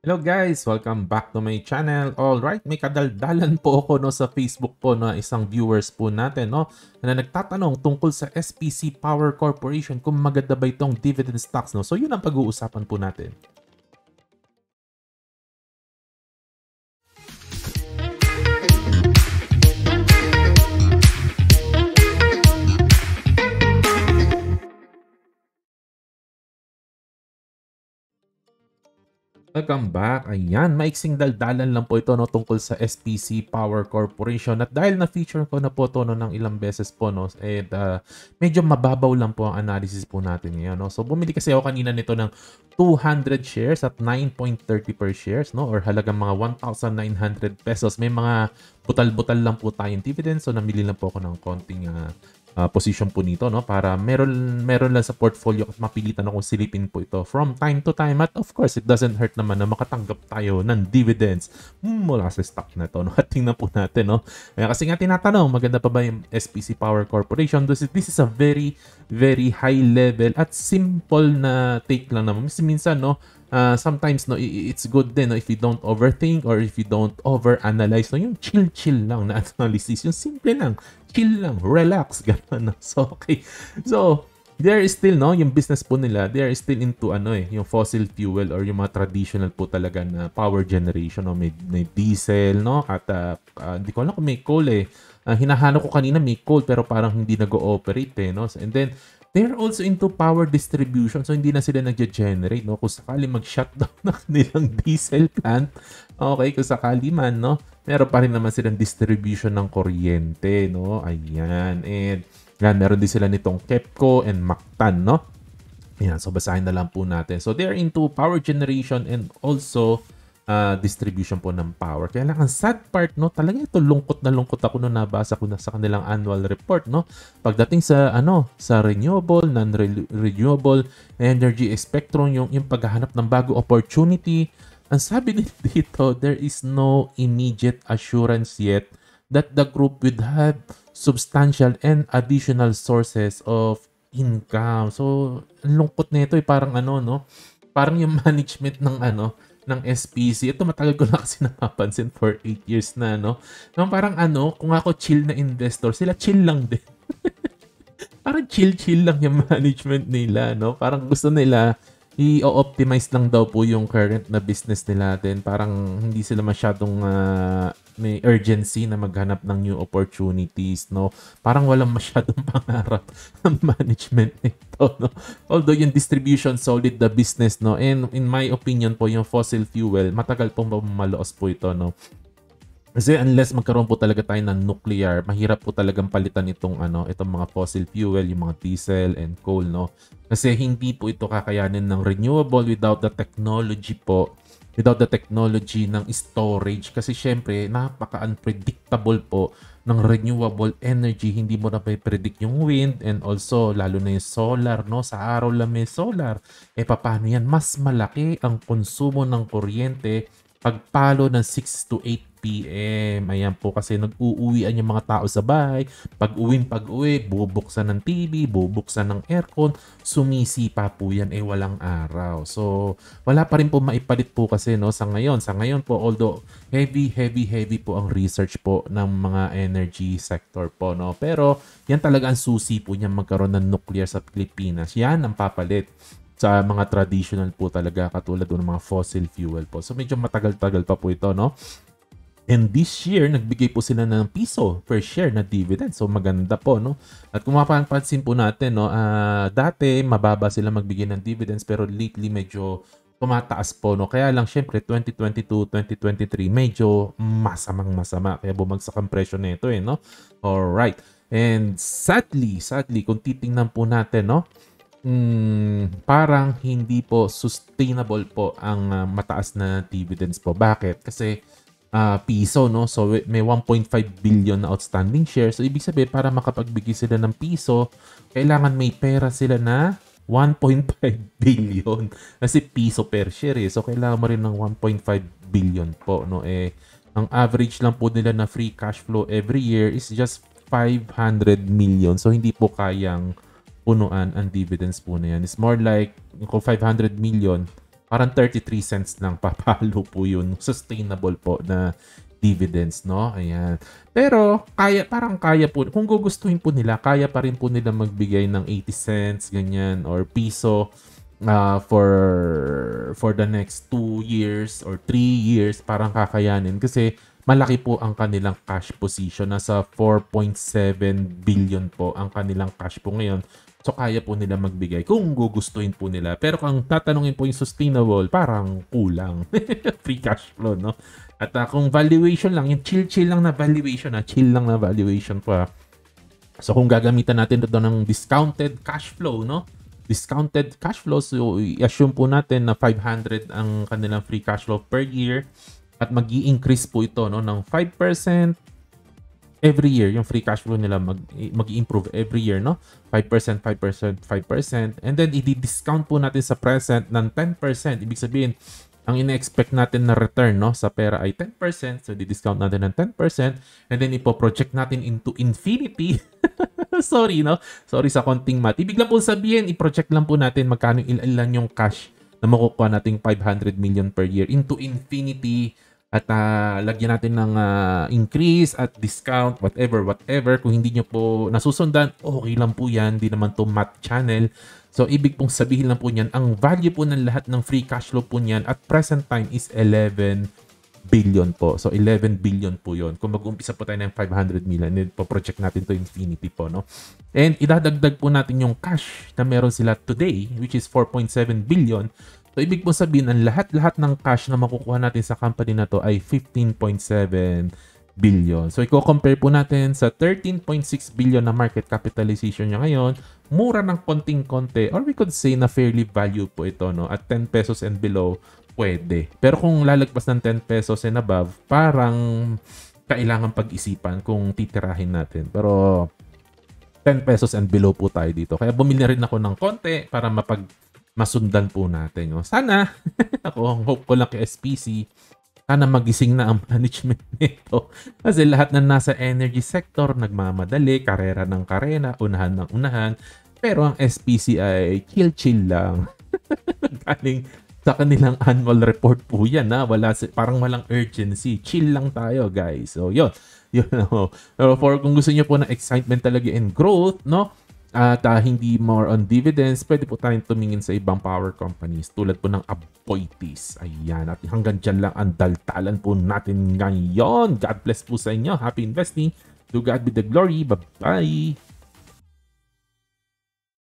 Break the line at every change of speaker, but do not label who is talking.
Hello guys! Welcome back to my channel. Alright, may kadaldalan po ako no, sa Facebook po na isang viewers po natin no, na nagtatanong tungkol sa SPC Power Corporation kung maganda ba itong dividend stocks. No? So yun ang pag-uusapan po natin. Welcome back. Ayan, maiksing daldalan lang po ito no, tungkol sa SPC Power Corporation. At dahil na-feature ko na po ito no, ng ilang beses po, no, medyo mababaw lang po ang analysis po natin ngayon. No? So bumili kasi ako kanina nito ng 200 shares at 9.30 per shares, no, or halagang mga 1,900 pesos. May mga butal-butal lang po tayong dividends. So namili lang po ako ng konting position po nito no, para meron lang sa portfolio at mapilitan akong silipin po ito from time to time. At of course, it doesn't hurt naman na makatanggap tayo ng dividends mula sa stock na to no. At tingnan po natin no. Kasi nga tinatanong, maganda pa ba yung SPC Power Corporation? This is a very high level at simple na take lang naman. Minsan no, sometimes no, it's good din no, if you don't overthink or if you don't overanalyze no, yung chill lang na analysis, yung simple lang, chill lang, relax, gano'n. So, okay. So, there is still, no, yung business po nila, they are still into, yung fossil fuel or yung mga traditional po talaga na power generation, no, may diesel, no, at hindi ko alam kung may coal hinahanap ko kanina may coal pero parang hindi nag-ooperate no. And then, they're also into power distribution. So, hindi na sila nag-generate, no? Kung sakali mag-shutdown na kanilang diesel plant, okay, kung sakali man, no? Meron pa rin naman silang distribution ng kuryente, no? Ayan. And, yan, meron din sila nitong KEPCO and Mactan, no? Ayan, so basahin na lang po natin. So, they're into power generation and also distribution po ng power. Kaya lang ang sad part no, talaga ito lungkot na lungkot ako nung nabasa ko na sa kanilang annual report no. Pagdating sa sa renewable, non-renewable energy spectrum, yung paghahanap ng bago opportunity, ang sabi nila dito, there is no immediate assurance yet that the group would have substantial and additional sources of income. So, ang lungkot nito parang no, parang yung management ng SPC. Ito matagal ko na kasi napapansin for 8 years na, no? Parang kung ako chill na investor, sila chill lang din. Parang chill lang yung management nila, no? Parang gusto nila i-optimize lang daw po yung current na business nila din. Parang hindi sila masyadong may urgency na maghanap ng new opportunities, no? Parang walang masyadong pangarap ang management nito, no? Although yung distribution solid the business, no? And in my opinion po, yung fossil fuel, matagal pong malaos po ito, no? Kasi unless magkaroon po talaga tayo ng nuclear, mahirap po talagang palitan itong mga fossil fuel, yung mga diesel and coal, no? Kasi hindi po ito kakayanin ng renewable without the technology po, without the technology ng storage. Kasi syempre, napaka-unpredictable po ng renewable energy. Hindi mo na predict yung wind and also lalo na yung solar, no? Sa araw lang may solar. Paano yan? Mas malaki ang konsumo ng kuryente pagpalo ng 6 to 8 PM. Ayan po kasi nag-uuwian yung mga tao sa bahay. Pag-uwi, bubuksan ng TV, bubuksan ng aircon, sumisipa po yan, walang araw. So, wala pa rin po maipalit po kasi no, sa ngayon. Sa ngayon po, although heavy po ang research po ng mga energy sector po, no. Pero, yan talaga ang susi po niya magkaroon ng nuclear sa Pilipinas. Yan ang papalit sa mga traditional po talaga katulad ng mga fossil fuel po. So medyo matagal-tagal pa po ito, no? And this year, nagbigay po sila ng piso per share na dividend. So maganda po, no? At kung mapapansin po natin, no, dati mababa sila magbigay ng dividends pero lately medyo tumataas po, no? Kaya lang syempre 2022, 2023 medyo masama kaya bumagsak ang presyo nito no? Alright. And sadly, kung titingnan po natin, no, parang hindi po sustainable po ang mataas na dividends po. Bakit? Kasi piso, no? So may 1.5 billion na outstanding shares. So ibig sabihin para makapagbigay sila ng piso, kailangan may pera sila na 1.5 billion. Kasi piso per share So kailangan mo rin ng 1.5 billion po, no? Ang average lang po nila na free cash flow every year is just 500 million. So hindi po kayang punuan ang dividends po na yan. It's more like kung 500 million, Parang 33 cents lang papalo po yun. Sustainable po na dividends, no? Ayan. Pero parang kaya po, kung gugustuhin po nila, kaya pa rin po nila magbigay ng 80 cents, ganyan, or piso for the next 2 years or 3 years. Parang kakayanin kasi malaki po ang kanilang cash position. Nasa 4.7 billion po ang kanilang cash po ngayon. So, kaya po nila magbigay kung gugustuhin po nila. Pero kung tatanungin po yung sustainable, parang kulang. Free cash flow, no? At kung valuation lang, yung chill lang na valuation, chill lang na valuation po. So, kung gagamitan natin ito ng discounted cash flow, no? Discounted cash flow, so i-assume po natin na 500 ang kanilang free cash flow per year. At mag-i-increase po ito, no, ng 5% every year. Yung free cash flow nila mag-i-improve every year, no? 5%, 5%, 5%. And then, i-discount po natin sa present ng 10%. Ibig sabihin, ang ina-expect natin na return, no, sa pera ay 10%. So, i-discount natin ng 10%. And then, ipo-project natin into infinity. Sorry, no? Sorry sa konting math. Ibig lang po sabihin, i-project lang po natin magkano ilan yung cash na makukuha nating 500 million per year into infinity. At lagyan natin ng increase at discount, whatever. Kung hindi nyo po nasusundan, okay lang po yan. Hindi naman to math channel. So, ibig pong sabihin lang po niyan, ang value po ng lahat ng free cash flow po niyan at present time is 11 billion po. So, 11 billion po yon. Kung mag-umpisa po tayo ng 500 million, po-project natin to infinity po, no? And idadagdag po natin yung cash na meron sila today, which is 4.7 billion. So, ibig po sabihin, ang lahat-lahat ng cash na makukuha natin sa company na to ay 15.7 billion. So, i-compare po natin sa 13.6 billion na market capitalization niya ngayon, mura ng konting-konti, or we could say na fairly value po ito, no? At 10 pesos and below, pwede. Pero kung lalagpas ng 10 pesos and above, parang kailangan pag-isipan kung titirahin natin. Pero 10 pesos and below po tayo dito. Kaya bumili rin ako ng konti para masundan po natin. No? Sana, ako ang hope ko lang kay SPC, sana magising na ang management nito. Kasi lahat na nasa energy sector, nagmamadali, karera ng karera, unahan ng unahan. Pero ang SPC ay chill lang. Galing sa kanilang annual report po yan. Parang walang urgency. Chill lang tayo, guys. So, yun. Pero kung gusto niyo po ng excitement talaga and growth, no? At hindi more on dividends, pwede po tayong tumingin sa ibang power companies tulad po ng Aboitiz. Ayan. At hanggang dyan lang ang daltalan po natin ngayon. God bless po sa inyo. Happy investing. To God be the glory. Bye-bye.